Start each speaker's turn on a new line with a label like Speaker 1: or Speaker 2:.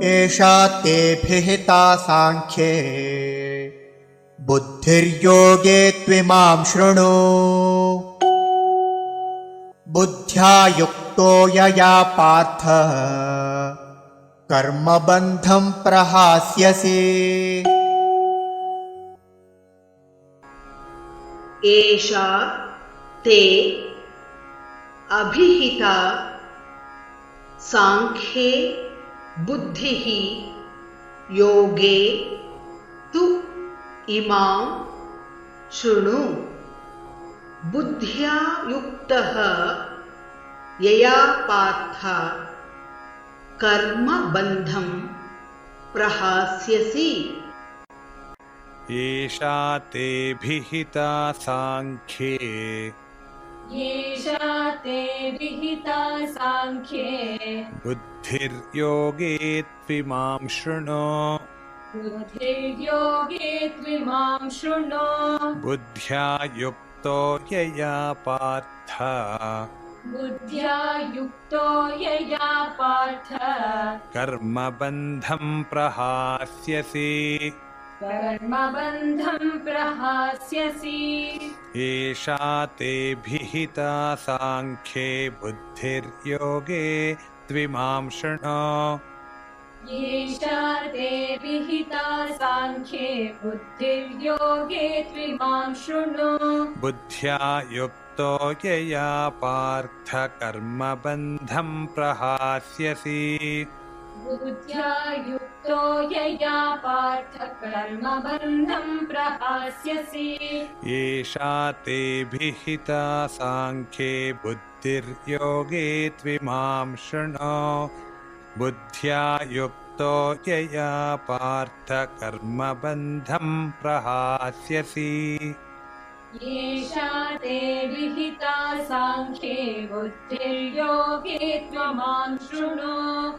Speaker 1: एषा ते भिहिता साङ्ख्ये बुद्धिर्योगे त्विमां शृणु। बुद्ध्या युक्तो यया पार्थ कर्मबन्धं प्रहास्यसि।
Speaker 2: एषा ते अभिहिता सांख्ये बुद्धिः योगे तु इमां शृणु। बुद्ध्या युक्तः यया पार्थ कर्मबन्धं प्रहास्यसि।
Speaker 3: एषा ते भिहिता साङ्ख्ये
Speaker 4: येषा ते विहिता साङ्ख्ये
Speaker 3: बुद्धिर्योगे त्विमां शृणु।
Speaker 4: बुद्धिर्योगे त्विमां शृणु।
Speaker 3: बुद्ध्या युक्तो यया पार्थ
Speaker 4: बुद्ध्या युक्तो यया पार्थ
Speaker 3: कर्मबन्धं प्रहास्यसि।
Speaker 4: कर्मबन्धं प्रहास्यसि।
Speaker 3: एषा ते भिहिता साङ्ख्ये बुद्धिर्योगे त्विमां शृणु।
Speaker 4: येषा ते विहिता साङ्ख्ये बुद्धिर्योगे त्विमां शृणु।
Speaker 3: बुद्ध्या युक्तो यया पार्थ कर्मबन्धं प्रहास्यसि।
Speaker 4: बुद्ध्या युक्तो यया पार्थ कर्मबन्धं प्रहास्यसि।
Speaker 3: एषा ते भिहिता साङ्ख्ये बुद्धिर्योगे त्विमां शृणु। बुद्ध्या युक्तो यया पार्थ कर्मबन्धं प्रहास्यसि।
Speaker 4: येषा ते विहिता साङ्ख्ये बुद्धिर्योगे त्वमां शृणु।